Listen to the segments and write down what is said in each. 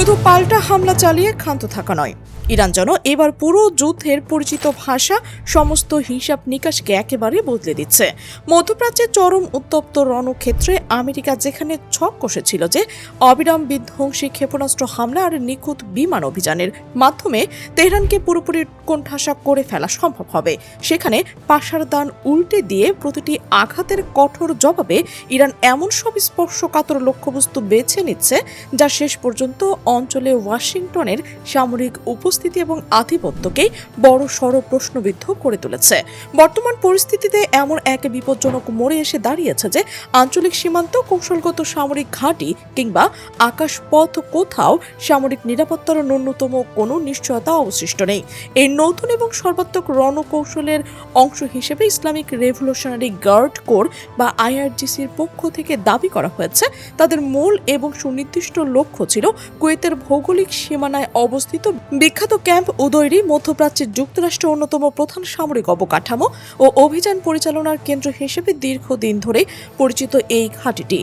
শুধু পাল্টা হামলা চালিয়ে ক্ষান্ত থাকা নয়, ইরান যেন এবার পুরো যুদ্ধের পরিচিত ভাষা সমস্ত হিসাব নিকাশকে একেবারে বদলে দিচ্ছে। মধ্যপ্রাচ্যের চরম উত্তপ্ত রণক্ষেত্রে আমেরিকা যেখানে ছক কষেছিল যে অবিরাম বিধ্বংসী ক্ষেপণাস্ত্র হামলা আর নিখুঁত বিমান অভিযানের মাধ্যমে তেহরানকে পুরোপুরি কোণঠাসা করে ফেলা সম্ভব হবে, সেখানে পাশার দান উল্টে দিয়ে প্রতিটি আঘাতের কঠোর জবাবে ইরান এমন সব স্পর্শকাতর লক্ষ্যবস্তু বেছে নিচ্ছে যা শেষ পর্যন্ত অঞ্চলে ওয়াশিংটনের সামরিক উপস্থিতি এবং আধিপত্যকেই বড় সড় প্রশ্নবিদ্ধ করে তুলেছে। বর্তমান পরিস্থিতিতে এমন এক বিপজ্জনক মোড়ে এসে দাঁড়িয়েছে যে আঞ্চলিক সীমান্ত, কৌশলগত সামরিক ঘাঁটি কিংবা আকাশপথ কোথাও সামরিক নিরাপত্তার ন্যূনতম কোনো নিশ্চয়তা অবশিষ্ট নেই। এই নতুন এবং সর্বাত্মক রণকৌশলের অংশ হিসেবে ইসলামিক রেভলিউশনারি গার্ড কোর বা আইআরজিসির পক্ষ থেকে দাবি করা হয়েছে তাদের মূল এবং সুনির্দিষ্ট লক্ষ্য ছিল কুয়েতের ভৌগোলিক সীমানায় অবস্থিত বিখ্যাত ক্যাম্প উদয়রি, মধ্যপ্রাচ্যের যুক্তরাষ্ট্রের অন্যতম প্রধান সামরিক অবকাঠামো ও অভিযান পরিচালনার কেন্দ্র হিসেবে দীর্ঘদিন ধরে পরিচিত এই ঘাঁটিটি।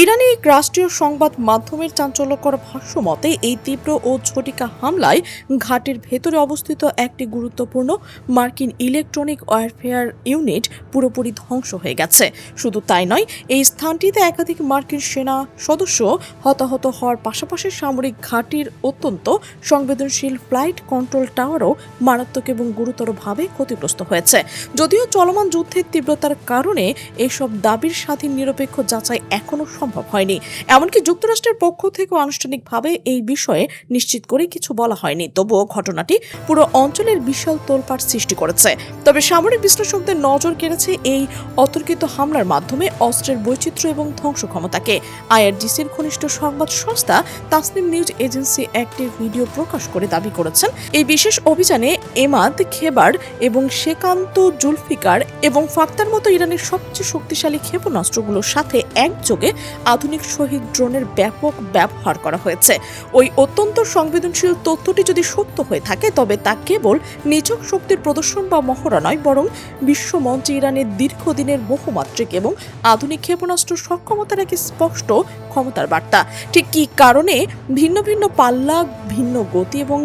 ইরানি রাষ্ট্রীয় সংবাদ মাধ্যমের চাঞ্চল্যকর ভাষ্য মতে এই তীব্র ও ঝটিকা হামলায় ঘাটির ভেতরে অবস্থিত একটি গুরুত্বপূর্ণ মার্কিন ইলেকট্রনিক ওয়ারফেয়ার ইউনিট পুরোপুরি ধ্বংস হয়ে গেছে। শুধু তাই নয়, এই স্থানটিতে একাধিক মার্কিন সেনা সদস্য হতাহত হওয়ার পাশাপাশি সামরিক ঘাঁটির অত্যন্ত সংবেদনশীল ফ্লাইট কন্ট্রোল টাওয়ারও মারাত্মক এবং গুরুতরভাবে ক্ষতিগ্রস্ত হয়েছে। যদিও চলমান যুদ্ধের তীব্রতার কারণে এসব দাবির স্বাধীন নিরপেক্ষ যাচাই এখনও সম্ভব হয়নি। এমনকি যুক্তরাষ্ট্রের পক্ষ থেকেও আনুষ্ঠানিকভাবে এই বিষয়ে নিশ্চিত করে কিছু বলা হয়নি। তবুও ঘটনাটি পুরো অঞ্চলের বিশাল তোলপাড় সৃষ্টি করেছে। তবে সামরিক বিশ্লেষকদের নজর কেড়েছে এই অতর্কিত হামলার মাধ্যমে অস্ত্রের বৈচিত্র্য এবং ধ্বংস ক্ষমতাকে। আইআরজিসির ঘনিষ্ঠ সংবাদ সংস্থা তাসনিম নিউজ এজেন্সি একটি ভিডিও প্রকাশ করে দাবি করেছেন এই বিশেষ অভিযানে এমাদ, খেবার এবং শেকান্ত জুলফিকার এবং ফাক্তার মতো ইরানের সবচেয়ে শক্তিশালী ক্ষেপণাস্ত্রগুলোর সাথে একযোগে আধুনিক শহীদ ড্রোনের ব্যাপক ব্যবহার করা হয়েছে। ওই অত্যন্ত সংবেদনশীল তথ্যটি যদি সত্য হয়ে থাকে তবে তা কেবল নিছক শক্তির প্রদর্শন বা মহড়া নয়, বরং বিশ্বমঞ্চে ইরানের দীর্ঘদিনের বহুমাত্রিক এবং আধুনিক ক্ষেপণাস্ত্র সক্ষমতার এক স্পষ্ট ক্ষমতার বার্তা। ঠিক কী কারণে ভিন্ন ভিন্ন পাল্লা, ভিন্ন গতি এবং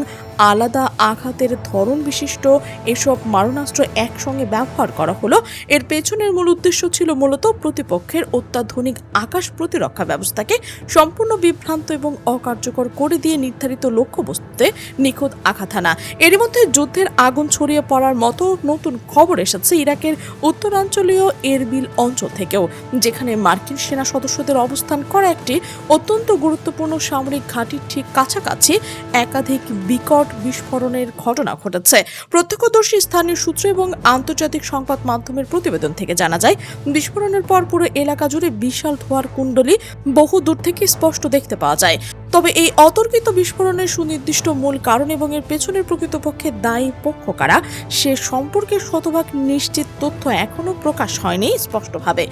আলাদা আঘাতের ধরন বিশিষ্ট এসব মারণাস্ত্র একসঙ্গে ব্যবহার করা হলো, এর পেছনের মূল উদ্দেশ্য ছিল মূলত প্রতিপক্ষের অত্যাধুনিক আকাশ প্রতিরক্ষা ব্যবস্থাকে সম্পূর্ণ বিভ্রান্ত এবং অকার্যকর করে দিয়ে নির্ধারিত লক্ষ্যবস্তুতে নিখুঁত আঘাত হানা। এর মধ্যে যুদ্ধের আগুন ছড়িয়ে পড়ার মতো নতুন খবর এসেছে ইরাকের উত্তরাঞ্চলীয় এরবিল অঞ্চল থেকেও, যেখানে মার্কিন সেনা সদস্যদের অবস্থান করা একটি অত্যন্ত গুরুত্বপূর্ণ সামরিক ঘাঁটির ঠিক কাছাকাছি একাধিক বিকট বিস্ফোরণের ঘটনা ঘটেছে। প্রত্যক্ষদর্শী স্থানীয় সূত্র এবং আন্তর্জাতিক সংবাদ মাধ্যমের প্রতিবেদন থেকে জানা যায়, বিস্ফোরণের পর পুরো এলাকা জুড়ে বিশাল ধোঁয়ার কুণ্ডলী বহু দূর থেকে স্পষ্ট দেখতে পাওয়া যায়। তবে এই অতর্কিত বিস্ফোরণের সুনির্দিষ্ট মূল কারণ এবং এর পেছনের প্রকৃতপক্ষে দায়ী পক্ষ কারা সে সম্পর্কে শতভাগ নিশ্চিত তথ্য এখনও প্রকাশ হয়নি স্পষ্টভাবে।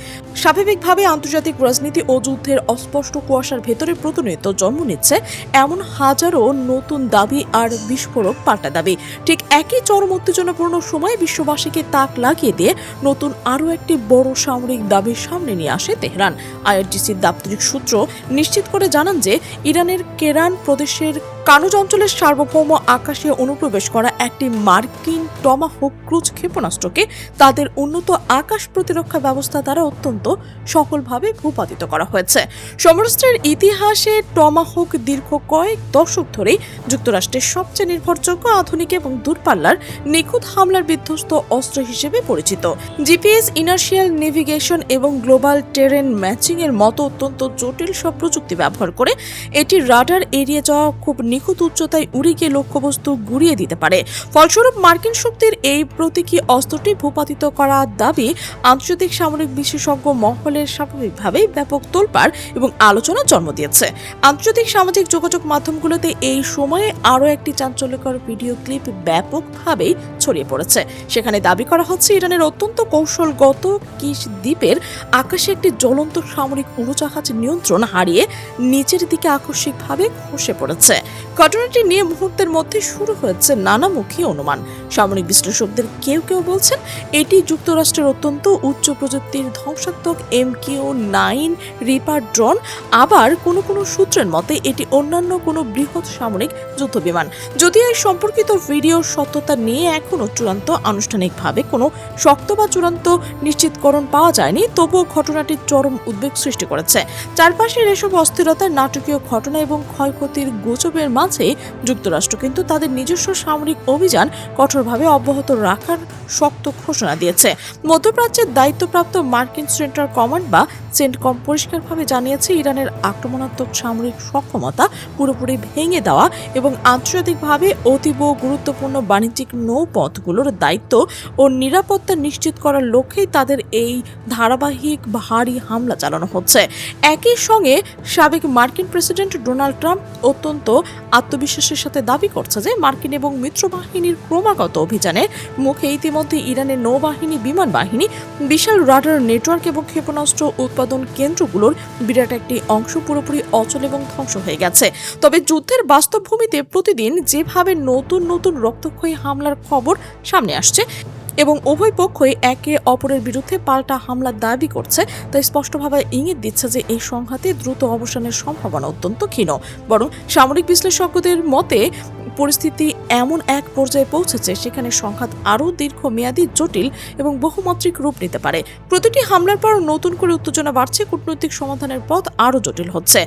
স্বাভাবিকভাবে আন্তর্জাতিক রাজনীতি ও যুদ্ধের অস্পষ্ট কুয়াশার ভেতরে প্রতিনিয়ত জন্ম নিচ্ছে এমন হাজারো নতুন দাবি আর বিস্ফোরক পাল্টা দাবি। ঠিক একই চরম উত্তেজনাপূর্ণ সময়ে বিশ্ববাসীকে তাক লাগিয়ে দিয়ে নতুন আরও একটি বড় সামরিক দাবির সামনে নিয়ে আসে তেহরান। আইআরজিসির দাপ্তরিক সূত্র নিশ্চিত করে জানান যে ইরানের কেরান প্রদেশের কানুজ অঞ্চলের সার্বভৌম আকাশে অনুপ্রবেশ করা একটি মার্কিন টমাহক ক্রুজ ক্ষেপণাস্ত্রকে তাদের উন্নত আকাশ প্রতিরক্ষা ব্যবস্থা দ্বারা অত্যন্ত সফলভাবে ভূপাতিত করা হয়েছে। সমরাস্ত্রের ইতিহাসে টমাহক দীর্ঘ কয়েক দশক ধরেই যুক্তরাষ্ট্রের সবচেয়ে নির্ভরযোগ্য, আধুনিক এবং দূরপাল্লার নিখুঁত হামলার বিধ্বস্ত অস্ত্র হিসেবে পরিচিত। জিপিএস, ইনার্শিয়াল নেভিগেশন এবং গ্লোবাল টেরেন ম্যাচিং এর মতো অত্যন্ত জটিল সব প্রযুক্তি ব্যবহার করে এটি রাডার এড়িয়ে যাওয়া খুব নিখুঁত উচ্চতায় উড়ে গিয়ে লক্ষ্যবস্তু গুড়িয়ে দিতে পারে। ফলস্বরূপ মার্কিন শক্তির এই প্রতীকী অস্ত্রটি ভূপাতিত করার দাবি আন্তর্জাতিক সামরিক বিশেষজ্ঞ মহলের স্বাভাবিকভাবেই ব্যাপক তোলপাড় এবং আলোচনা জন্ম দিয়েছে। আন্তর্জাতিক সামাজিক যোগাযোগ মাধ্যমগুলোতে এই সময়ে আরও একটি চাঞ্চল্যকর ভিডিও ক্লিপ ব্যাপকভাবেই ছড়িয়ে পড়েছে। সেখানে দাবি করা হচ্ছে ইরানের অত্যন্ত কৌশলগত কিস দ্বীপের আকাশে একটি জ্বলন্ত সামরিক উড়োজাহাজ নিয়ন্ত্রণ হারিয়ে নিচের দিকে আকস্মিকভাবে খসে পড়েছে। ঘটনাটি নিয়ে মুহূর্তের মধ্যে শুরু হয়েছে নানামুখী অনুমান। সামরিক বিশ্লেষকদের কেউ কেউ বলছেন এটি যুক্তরাষ্ট্রের অত্যন্ত উচ্চ প্রযুক্তির ধ্বংসাত্মক MQ-9 রিপার ড্রোন, আবার কোনো কোনো সূত্রের মতে এটি অন্যান্য কোনো বৃহৎ সামরিক যুদ্ধবিমান। যদিও এই সম্পর্কিত ভিডিওর সত্যতা নিয়ে এখনও চূড়ান্ত আনুষ্ঠানিকভাবে কোনো শক্ত বা চূড়ান্ত নিশ্চিতকরণ পাওয়া যায়নি, তবুও ঘটনাটি চরম উদ্বেগ সৃষ্টি করেছে। চারপাশের এসব অস্থিরতার নাটকীয় ঘটনা এবং ক্ষয়ক্ষতির গুজবের মাঝে যুক্তরাষ্ট্র কিন্তু তাদের নিজস্ব সামরিক অভিযান কঠোরভাবে অব্যাহত রাখার শক্ত ঘোষণা দিয়েছে। মধ্যপ্রাচ্যের দায়িত্বপ্রাপ্ত মার্কিন সেন্ট্রাল কমান্ড বা সেন্টকম পরিষ্কারভাবে জানিয়েছে ইরানের আক্রমণাত্মক সামরিক সক্ষমতা পুরোপুরি ভেঙে দেওয়া এবং আন্তর্জাতিকভাবে অতীব গুরুত্বপূর্ণ বাণিজ্যিক নৌপথগুলোর দায়িত্ব ও নিরাপত্তা নিশ্চিত করার লক্ষ্যেই তাদের এই ধারাবাহিক ভারী হামলা চালানো হচ্ছে। একই সঙ্গে সাবেক মার্কিন প্রেসিডেন্ট ডোনাল্ড ট্রাম্প অত্যন্ত আত্মবিশ্বাসের সাথে দাবি করছে যে মার্কিন এবং মিত্র বাহিনীর ক্রমাগত অভিযানের মুখে ইতিমধ্যে ইরানের নৌবাহিনী, বিমান বাহিনী, বিশাল রাডার নেটওয়ার্ক এবং ক্ষেপণাস্ত্র উৎপাদন কেন্দ্রগুলোর বিরাট একটি অংশ পুরোপুরি অচল এবং ধ্বংস হয়ে গেছে। তবে যুদ্ধের বাস্তব ভূমিতে প্রতিদিন যেভাবে নতুন নতুন রক্তক্ষয়ী হামলার খবর সামনে আসছে এবং উভয় পক্ষই একে অপরের বিরুদ্ধে পাল্টা হামলার দাবি করছে, তা স্পষ্টভাবে ইঙ্গিত দিচ্ছে যে এই সংঘাতে দ্রুত অবসানের সম্ভাবনা অত্যন্ত ক্ষীণ। বরং সামরিক বিশ্লেষকদের মতে পরিস্থিতি এমন এক পর্যায়ে পৌঁছেছে সেখানে সংঘাত আরও দীর্ঘমেয়াদী, জটিল এবং বহুমাত্রিক রূপ নিতে পারে। প্রতিটি হামলার পর নতুন করে উত্তেজনা বাড়ছে, কূটনৈতিক সমাধানের পথ আরও জটিল হচ্ছে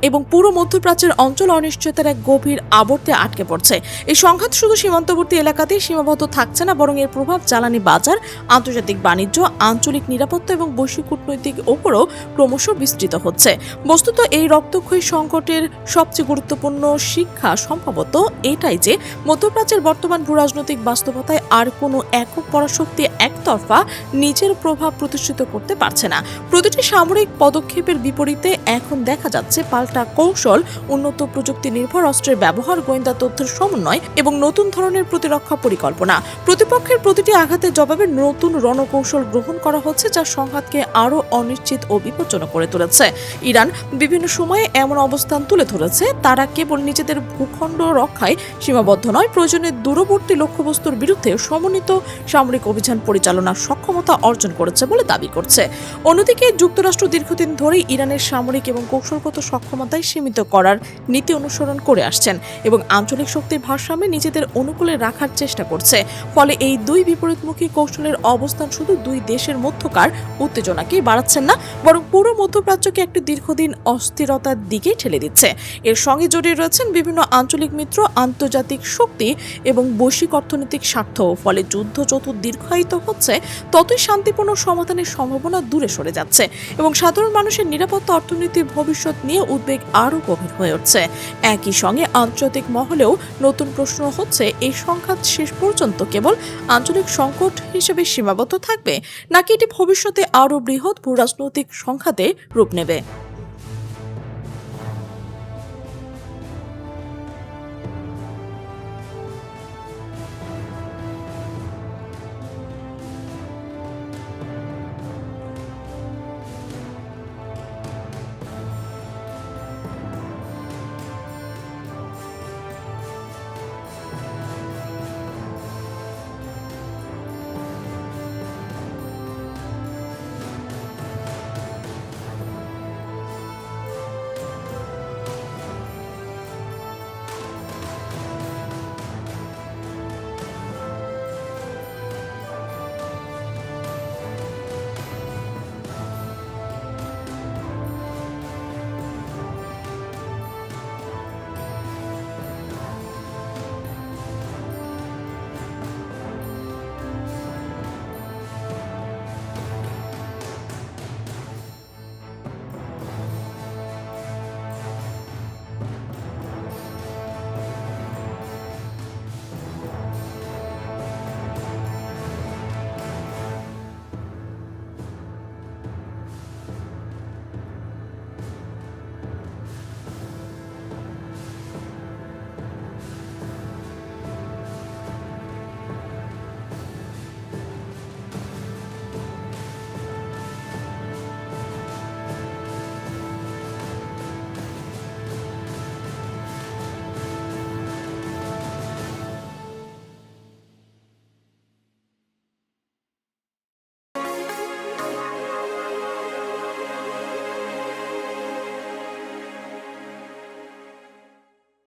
এবং পুরো মধ্যপ্রাচ্যের অঞ্চল অনিশ্চয়তার এক গভীর আবর্তে আটকে পড়ছে। এই সংঘাত শুধু সীমান্তবর্তী এলাকাতেই সীমাবদ্ধ থাকছে না, বরং এর প্রভাব জ্বালানি বাজার, আন্তর্জাতিক বাণিজ্য, আঞ্চলিক নিরাপত্তা এবং বৈশ্বিক কূটনৈতিক ওপরও ক্রমশ বিস্তৃত হচ্ছে। বস্তুত এই রক্তক্ষয়ী সংকটের সবচেয়ে গুরুত্বপূর্ণ শিক্ষা সম্ভবত এটাই যে মধ্যপ্রাচ্যের বর্তমান ভূরাজনৈতিক বাস্তবতায় আর কোনো একক পরাশক্তি একতরফা নিজের প্রভাব প্রতিষ্ঠিত করতে পারছে না। প্রতিটি সামরিক পদক্ষেপের বিপরীতে এখন দেখা যাচ্ছে পাল্টা কৌশল, উন্নত প্রযুক্তি নির্ভর অস্ত্রের ব্যবহার, গোয়েন্দা তথ্যের সমন্বয় এবং নতুন ধরনের প্রতিরক্ষা পরিকল্পনা। প্রতিপক্ষের প্রতিটি আঘাতের জবাবে নতুন রণকৌশল গ্রহণ করা হচ্ছে, যা সংঘাতকে আরও অনিশ্চিত ও বিপজ্জনক করে তুলেছে। ইরান বিভিন্ন সময়ে এমন অবস্থান তুলে ধরেছে তারা কেবল নিজেদের ভূখণ্ড রক্ষায় সীমাবদ্ধ নয়, প্রয়োজনে দূরবর্তী লক্ষ্যবস্তুর বিরুদ্ধে সমন্বিত সামরিক অভিযান পরিচালনার সক্ষমতা অর্জন করেছে বলে দাবি করছে। অন্যদিকে যুক্তরাষ্ট্র দীর্ঘদিন ধরেই ইরানের সামরিক এবং কৌশলগত সক্ষমতায় সীমিত করার নীতি অনুসরণ করে আসছেন এবং আঞ্চলিক শক্তির ভারসাম্যে নিজেদের অনুকূলে রাখার চেষ্টা করছে। ফলে এই দুই বিপরীতমুখী কৌশলের অবস্থান শুধু দুই দেশের মধ্যকার উত্তেজনাকেই বাড়াচ্ছেন না, বরং পুরো মধ্যপ্রাচ্যকে একটি দীর্ঘদিন অস্থিরতার দিকে ঠেলে দিচ্ছে। এর সঙ্গে জড়িয়ে রয়েছেন বিভিন্ন আঞ্চলিক মিত্র, আন্তর্জাতিক শক্তি এবং বৈশ্বিক অর্থনৈতিক স্বার্থ। ফলে যুদ্ধ যত দীর্ঘায়িত হচ্ছে ততই শান্তিপূর্ণ সমাধানের সম্ভাবনা দূরে সরে যাচ্ছে এবং সাধারণ মানুষের নিরাপত্তা, অর্থনীতির ভবিষ্যৎ নিয়ে উদ্বেগ আরও গভীর হয়ে উঠছে। একই সঙ্গে আন্তর্জাতিক মহলেও নতুন প্রশ্ন হচ্ছে, এই সংঘাত শেষ পর্যন্ত কেবল আঞ্চলিক সংকট হিসেবে সীমাবদ্ধ থাকবে নাকি এটি ভবিষ্যতে আরও বৃহৎ ভূরাজনৈতিক সংঘাতে রূপ নেবে।